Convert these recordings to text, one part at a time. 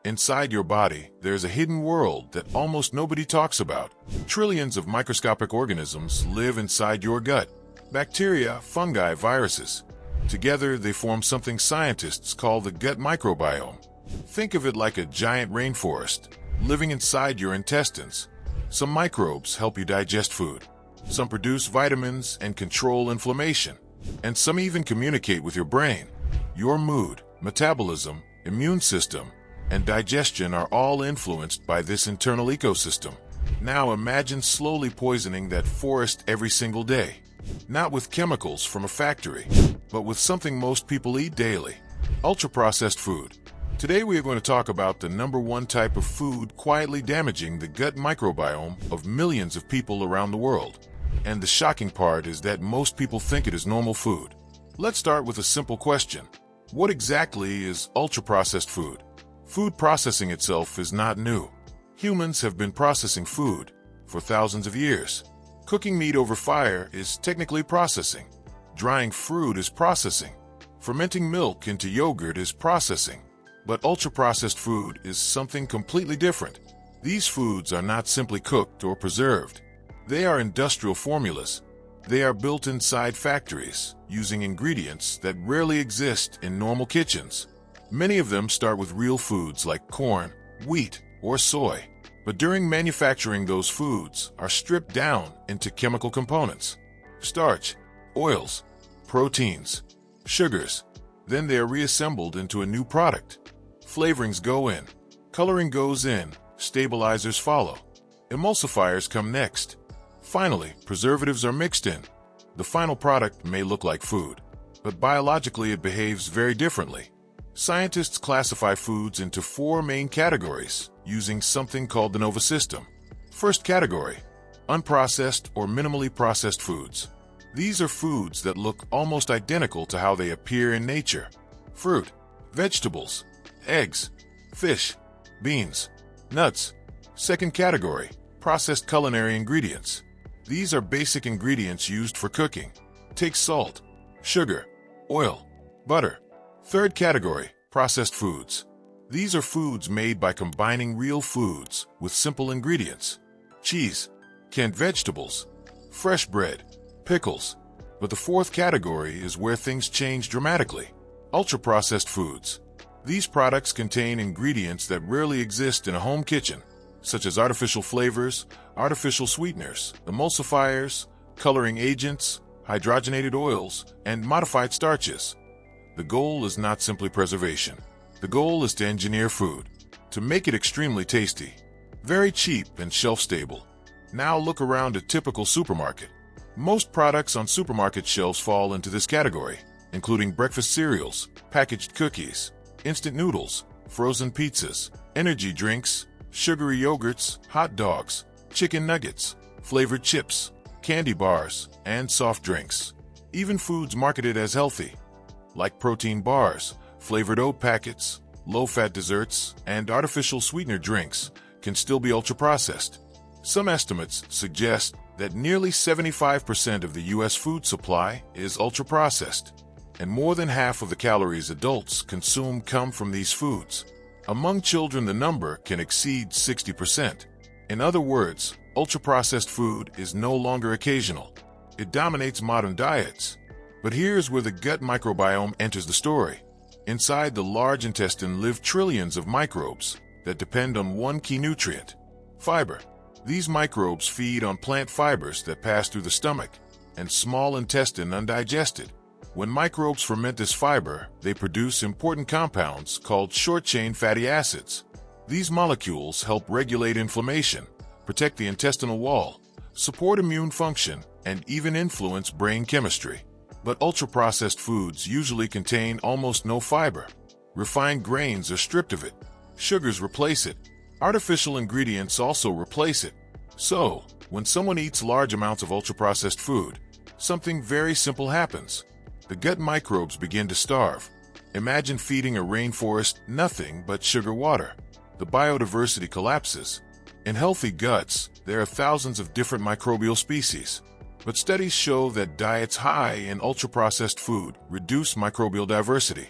Inside your body, there's a hidden world that almost nobody talks about. Trillions of microscopic organisms live inside your gut. Bacteria, fungi, viruses. Together, they form something scientists call the gut microbiome. Think of it like a giant rainforest, living inside your intestines. Some microbes help you digest food. Some produce vitamins and control inflammation. And some even communicate with your brain. Your mood, metabolism, immune system, and digestion are all influenced by this internal ecosystem. Now imagine slowly poisoning that forest every single day. Not with chemicals from a factory, but with something most people eat daily: ultra-processed food. Today we are going to talk about the number one type of food quietly damaging the gut microbiome of millions of people around the world. And the shocking part is that most people think it is normal food. Let's start with a simple question. What exactly is ultra-processed food? Food processing itself is not new. Humans have been processing food for thousands of years. Cooking meat over fire is technically processing. Drying fruit is processing. Fermenting milk into yogurt is processing. But ultra-processed food is something completely different. These foods are not simply cooked or preserved. They are industrial formulas. They are built inside factories, using ingredients that rarely exist in normal kitchens. Many of them start with real foods like corn, wheat, or soy. But during manufacturing, those foods are stripped down into chemical components: starch, oils, proteins, sugars. Then they are reassembled into a new product. Flavorings go in, coloring goes in, stabilizers follow. Emulsifiers come next. Finally, preservatives are mixed in. The final product may look like food, but biologically it behaves very differently. Scientists classify foods into four main categories using something called the NOVA system. First category: unprocessed or minimally processed foods. These are foods that look almost identical to how they appear in nature: fruit, vegetables, eggs, fish, beans, nuts. Second category: processed culinary ingredients. These are basic ingredients used for cooking. Take salt, sugar, oil, butter. Third category: processed foods. These are foods made by combining real foods with simple ingredients: cheese, canned vegetables, fresh bread, pickles. But the fourth category is where things change dramatically: ultra-processed foods. These products contain ingredients that rarely exist in a home kitchen, such as artificial flavors, artificial sweeteners, emulsifiers, coloring agents, hydrogenated oils, and modified starches. The goal is not simply preservation. The goal is to engineer food, to make it extremely tasty, very cheap and shelf-stable. Now look around a typical supermarket. Most products on supermarket shelves fall into this category, including breakfast cereals, packaged cookies, instant noodles, frozen pizzas, energy drinks, sugary yogurts, hot dogs, chicken nuggets, flavored chips, candy bars, and soft drinks. Even foods marketed as healthy, like protein bars, flavored oat packets, low-fat desserts, and artificial sweetener drinks, can still be ultra-processed. Some estimates suggest that nearly 75% of the U.S. food supply is ultra-processed, and more than half of the calories adults consume come from these foods. Among children, the number can exceed 60%. In other words, ultra-processed food is no longer occasional. It dominates modern diets. But here's where the gut microbiome enters the story. Inside the large intestine live trillions of microbes that depend on one key nutrient: fiber. These microbes feed on plant fibers that pass through the stomach and small intestine undigested. When microbes ferment this fiber, they produce important compounds called short-chain fatty acids. These molecules help regulate inflammation, protect the intestinal wall, support immune function, and even influence brain chemistry. But ultra-processed foods usually contain almost no fiber. Refined grains are stripped of it. Sugars replace it. Artificial ingredients also replace it. So, when someone eats large amounts of ultra-processed food, something very simple happens. The gut microbes begin to starve. Imagine feeding a rainforest nothing but sugar water. The biodiversity collapses. In healthy guts, there are thousands of different microbial species. But studies show that diets high in ultra-processed food reduce microbial diversity.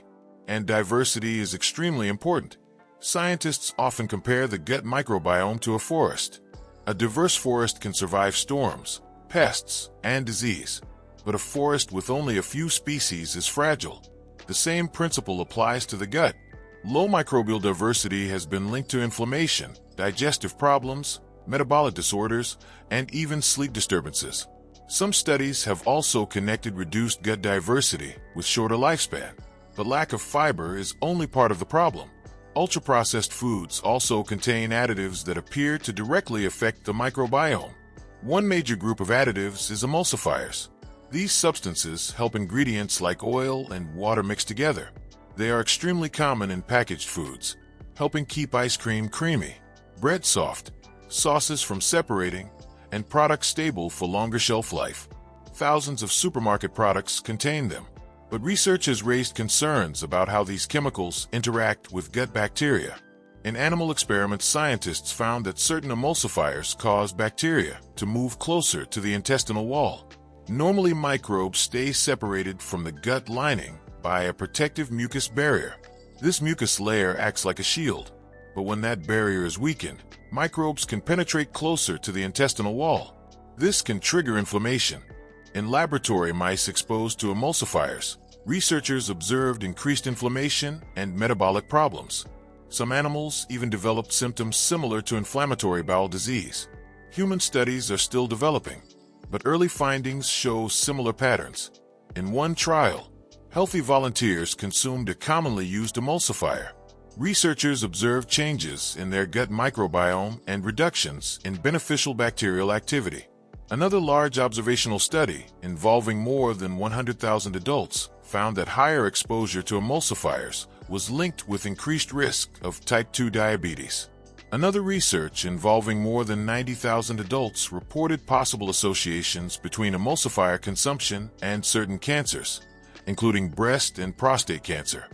And diversity is extremely important. Scientists often compare the gut microbiome to a forest. A diverse forest can survive storms, pests, and disease, but a forest with only a few species is fragile. The same principle applies to the gut. Low microbial diversity has been linked to inflammation, digestive problems, metabolic disorders, and even sleep disturbances. Some studies have also connected reduced gut diversity with shorter lifespan, but lack of fiber is only part of the problem. Ultra-processed foods also contain additives that appear to directly affect the microbiome. One major group of additives is emulsifiers. These substances help ingredients like oil and water mix together. They are extremely common in packaged foods, helping keep ice cream creamy, bread soft, sauces from separating, and products stable for longer shelf life. Thousands of supermarket products contain them, but research has raised concerns about how these chemicals interact with gut bacteria. In animal experiments, scientists found that certain emulsifiers cause bacteria to move closer to the intestinal wall. Normally, microbes stay separated from the gut lining by a protective mucus barrier. This mucus layer acts like a shield, but when that barrier is weakened, microbes can penetrate closer to the intestinal wall. This can trigger inflammation. In laboratory mice exposed to emulsifiers, researchers observed increased inflammation and metabolic problems. Some animals even developed symptoms similar to inflammatory bowel disease. Human studies are still developing, but early findings show similar patterns. In one trial, healthy volunteers consumed a commonly used emulsifier. Researchers observed changes in their gut microbiome and reductions in beneficial bacterial activity. Another large observational study involving more than 100,000 adults found that higher exposure to emulsifiers was linked with increased risk of type 2 diabetes. Another research involving more than 90,000 adults reported possible associations between emulsifier consumption and certain cancers, including breast and prostate cancer.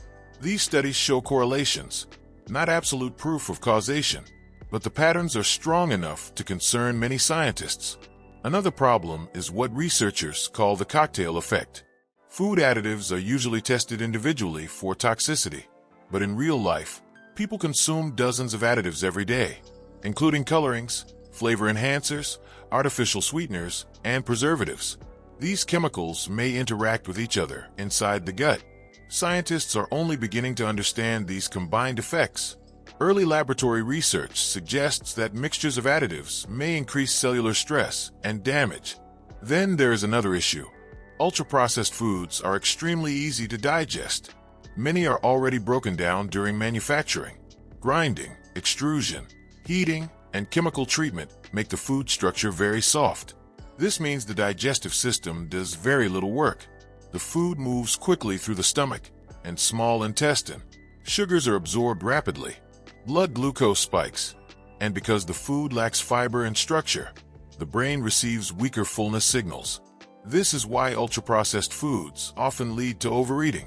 These studies show correlations, not absolute proof of causation, but the patterns are strong enough to concern many scientists. Another problem is what researchers call the cocktail effect. Food additives are usually tested individually for toxicity, but in real life, people consume dozens of additives every day, including colorings, flavor enhancers, artificial sweeteners, and preservatives. These chemicals may interact with each other inside the gut. Scientists are only beginning to understand these combined effects. Early laboratory research suggests that mixtures of additives may increase cellular stress and damage. Then there is another issue. Ultra-processed foods are extremely easy to digest. Many are already broken down during manufacturing. Grinding, extrusion, heating, and chemical treatment make the food structure very soft. This means the digestive system does very little work. The food moves quickly through the stomach and small intestine. Sugars are absorbed rapidly. Blood glucose spikes. And because the food lacks fiber and structure, the brain receives weaker fullness signals. This is why ultra-processed foods often lead to overeating.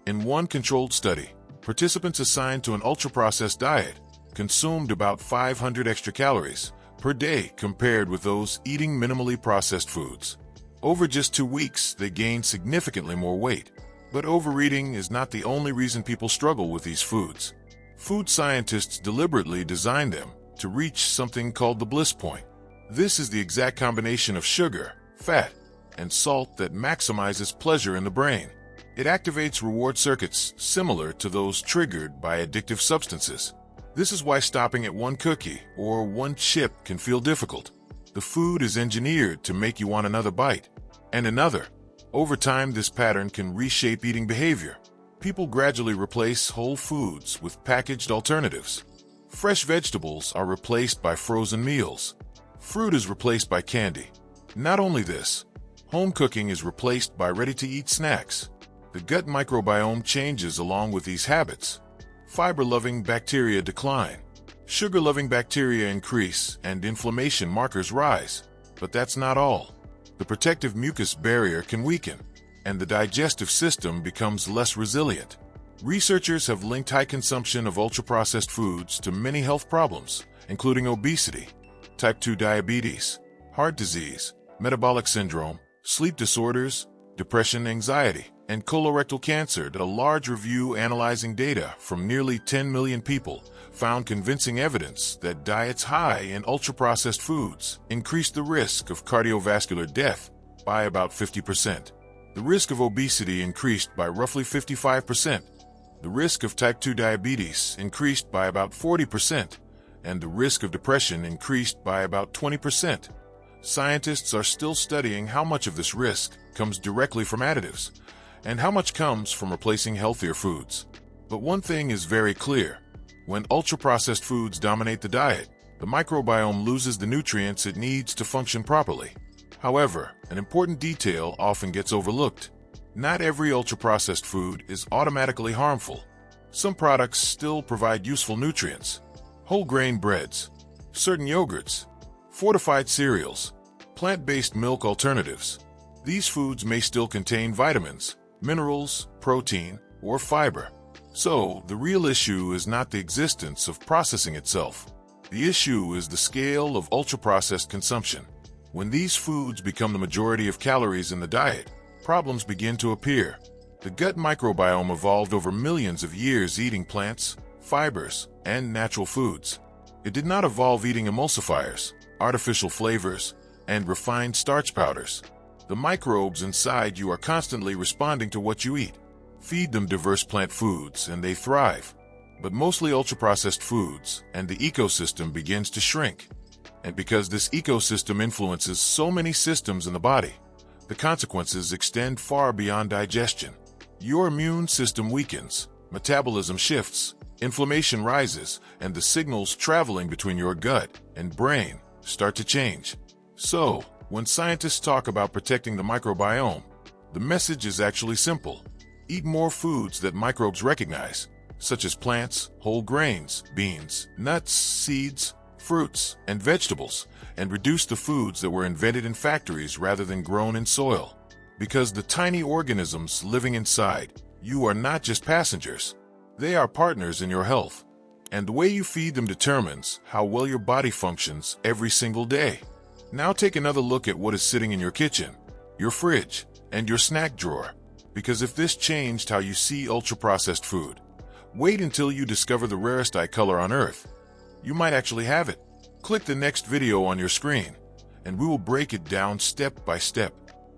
In one controlled study, participants assigned to an ultra-processed diet consumed about 500 extra calories per day compared with those eating minimally processed foods. Over just 2 weeks, they gained significantly more weight. But overeating is not the only reason people struggle with these foods. Food scientists deliberately designed them to reach something called the bliss point. This is the exact combination of sugar, fat, and salt that maximizes pleasure in the brain. It activates reward circuits similar to those triggered by addictive substances. This is why stopping at one cookie or one chip can feel difficult. The food is engineered to make you want another bite, and another. Over time, this pattern can reshape eating behavior. People gradually replace whole foods with packaged alternatives. Fresh vegetables are replaced by frozen meals. Fruit is replaced by candy. Not only this, home cooking is replaced by ready-to-eat snacks. The gut microbiome changes along with these habits. Fiber-loving bacteria decline. Sugar-loving bacteria increase and inflammation markers rise. But that's not all. The protective mucus barrier can weaken, and the digestive system becomes less resilient. Researchers have linked high consumption of ultra-processed foods to many health problems, including obesity, type 2 diabetes, heart disease, metabolic syndrome, sleep disorders, depression, anxiety. and colorectal cancer. A large review analyzing data from nearly 10 million people found convincing evidence that diets high in ultra-processed foods increased the risk of cardiovascular death by about 50%. The risk of obesity increased by roughly 55%. The risk of type 2 diabetes increased by about 40%, and the risk of depression increased by about 20%. Scientists are still studying how much of this risk comes directly from additives and how much comes from replacing healthier foods. But one thing is very clear. When ultra-processed foods dominate the diet, the microbiome loses the nutrients it needs to function properly. However, an important detail often gets overlooked. Not every ultra-processed food is automatically harmful. Some products still provide useful nutrients. Whole grain breads, certain yogurts, fortified cereals, plant-based milk alternatives. These foods may still contain vitamins, minerals, protein, or fiber. So, the real issue is not the existence of processing itself. The issue is the scale of ultra-processed consumption. When these foods become the majority of calories in the diet, problems begin to appear. The gut microbiome evolved over millions of years eating plants, fibers, and natural foods. It did not evolve eating emulsifiers, artificial flavors, and refined starch powders. The microbes inside you are constantly responding to what you eat. Feed them diverse plant foods and they thrive. But mostly ultra-processed foods, and the ecosystem begins to shrink. And because this ecosystem influences so many systems in the body, the consequences extend far beyond digestion. Your immune system weakens, metabolism shifts, inflammation rises, and the signals traveling between your gut and brain start to change. So, when scientists talk about protecting the microbiome, the message is actually simple. Eat more foods that microbes recognize, such as plants, whole grains, beans, nuts, seeds, fruits, and vegetables, and reduce the foods that were invented in factories rather than grown in soil. Because the tiny organisms living inside you are not just passengers. They are partners in your health. And the way you feed them determines how well your body functions every single day. Now take another look at what is sitting in your kitchen, your fridge, and your snack drawer. Because if this changed how you see ultra-processed food, wait until you discover the rarest eye color on Earth. You might actually have it. Click the next video on your screen, and we will break it down step by step.